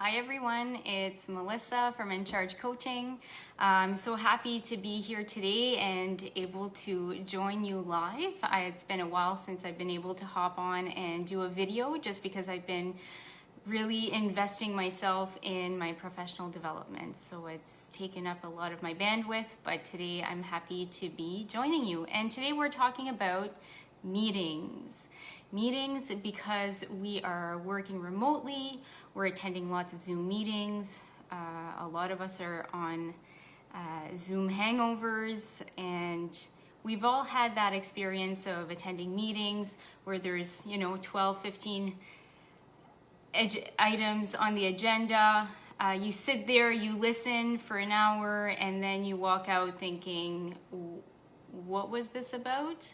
Hi everyone, it's Melissa from InCharge Coaching. I'm so happy to be here today and able to join you live. It's been a while since I've been able to hop on and do a video just because I've been really investing myself in my professional development. So it's taken up a lot of my bandwidth, but today I'm happy to be joining you. And today we're talking about meetings. Meetings because we are working remotely, we're attending lots of Zoom meetings, a lot of us are on Zoom hangovers, and we've all had that experience of attending meetings where there's 12, 15 items on the agenda. You sit there, you listen for an hour, and then you walk out thinking, what was this about?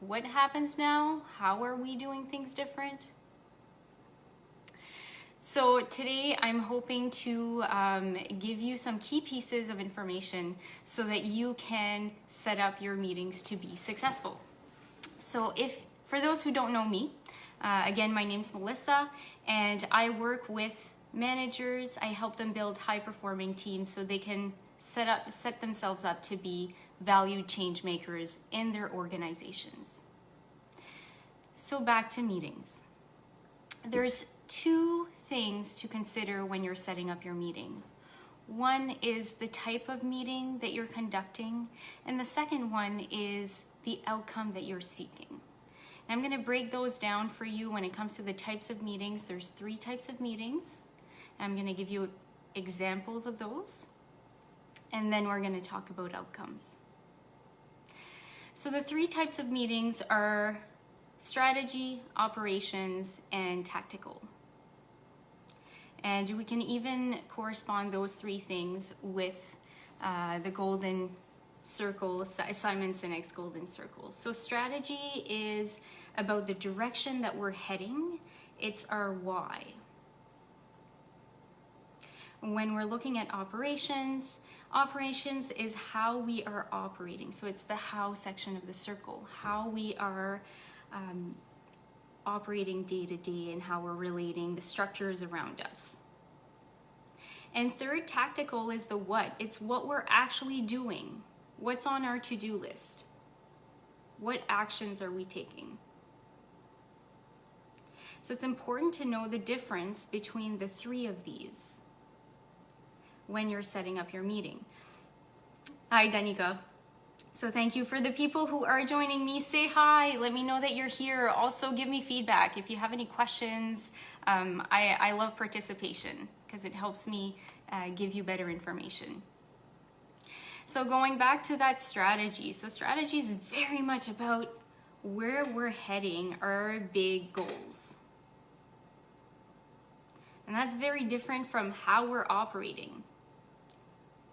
What happens now? How are we doing things different? So today I'm hoping to give you some key pieces of information so that you can set up your meetings to be successful. So for those who don't know me, again, my name's Melissa, and I work with managers. I help them build high-performing teams so they can set themselves up to be valued change makers in their organizations. So back to meetings. There's two things to consider when you're setting up your meeting. One is the type of meeting that you're conducting, and the second one is the outcome that you're seeking. And I'm going to break those down for you when it comes to the types of meetings. There's 3 types of meetings. I'm going to give you examples of those, and then we're going to talk about outcomes. So the 3 types of meetings are strategy, operations, and tactical. And we can even correspond those 3 things with the golden circle, Simon Sinek's golden circle. So strategy is about the direction that we're heading. It's our why. When we're looking at operations, operations is how we are operating. So it's the how section of the circle, how we are operating day to day and how we're relating the structures around us. And third, tactical is the what. It's what we're actually doing. What's on our to-do list? What actions are we taking? So it's important to know the difference between the 3 of these when you're setting up your meeting. Hi, Danica. So thank you for the people who are joining me. Say hi, let me know that you're here. Also give me feedback if you have any questions. I love participation because it helps me give you better information. So going back to that strategy. So strategy is very much about where we're heading, our big goals. And that's very different from how we're operating,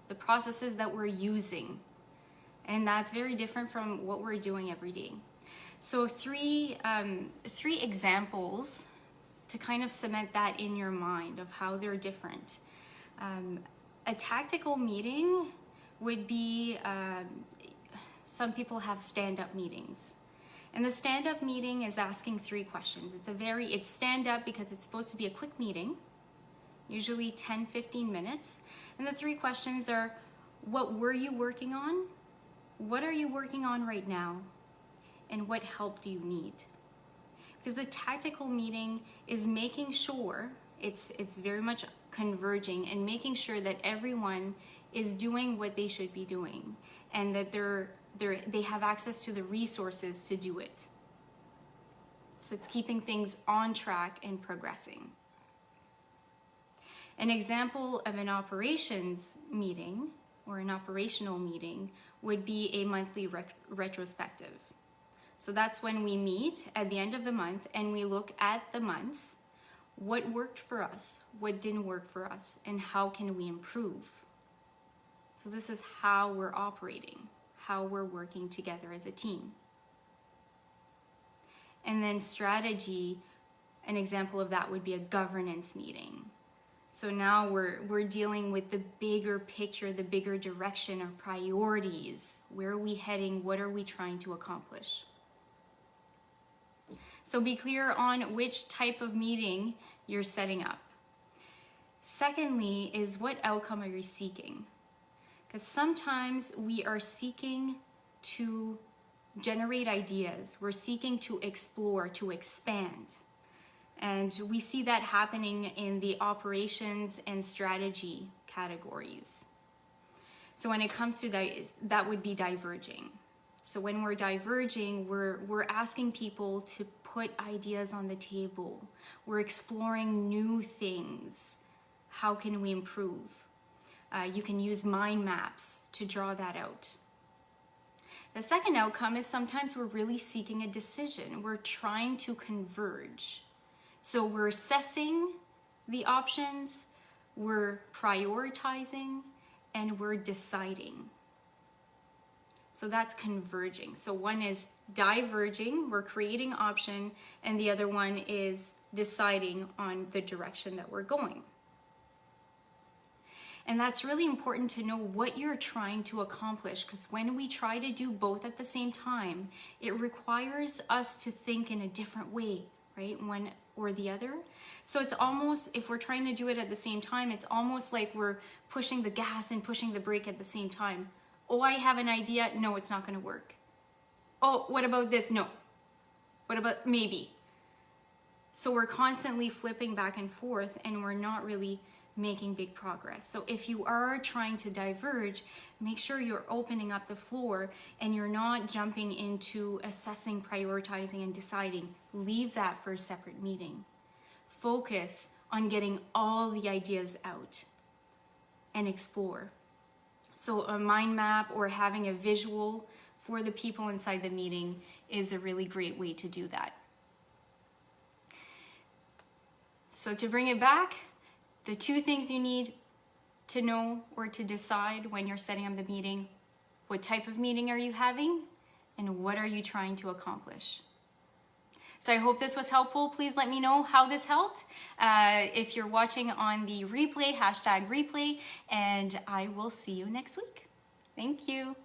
the processes that we're using. And that's very different from what we're doing every day. So three examples to kind of cement that in your mind of how they're different. A tactical meeting would be, some people have stand-up meetings. And the stand-up meeting is asking 3 questions. It's stand-up because it's supposed to be a quick meeting, usually 10-15 minutes. And the 3 questions are, what were you working on? What are you working on right now? And what help do you need? Because the tactical meeting is making sure, it's very much converging and making sure that everyone is doing what they should be doing and that they have access to the resources to do it. So it's keeping things on track and progressing. An example of an operations meeting or an operational meeting would be a monthly retrospective. So that's when we meet at the end of the month and we look at the month, what worked for us, what didn't work for us, and how can we improve. So this is how we're operating, how we're working together as a team. And then strategy, an example of that would be a governance meeting. So now we're dealing with the bigger picture, the bigger direction, our priorities. Where are we heading? What are we trying to accomplish? So be clear on which type of meeting you're setting up. Secondly is, what outcome are you seeking? Because sometimes we are seeking to generate ideas. We're seeking to explore, to expand. And we see that happening in the operations and strategy categories. So when it comes to that would be diverging. So when we're diverging, we're asking people to put ideas on the table. We're exploring new things. How can we improve? You can use mind maps to draw that out. The second outcome is sometimes we're really seeking a decision. We're trying to converge. So we're assessing the options, we're prioritizing, and we're deciding. So that's converging. So one is diverging, we're creating option, and the other one is deciding on the direction that we're going. And that's really important to know what you're trying to accomplish, because when we try to do both at the same time, it requires us to think in a different way, right? One or the other. So it's almost, if we're trying to do it at the same time, it's almost like we're pushing the gas and pushing the brake at the same time. Oh, I have an idea. No, it's not going to work. Oh, what about this? No. What about maybe? So we're constantly flipping back and forth, and we're not really making big progress. So if you are trying to diverge, make sure you're opening up the floor and you're not jumping into assessing, prioritizing, and deciding. Leave that for a separate meeting. Focus on getting all the ideas out and explore. So a mind map or having a visual for the people inside the meeting is a really great way to do that. So to bring it back, the two things you need to know or to decide when you're setting up the meeting: what type of meeting are you having, and what are you trying to accomplish? So I hope this was helpful. Please let me know how this helped. If you're watching on the replay, #replay, and I will see you next week. Thank you.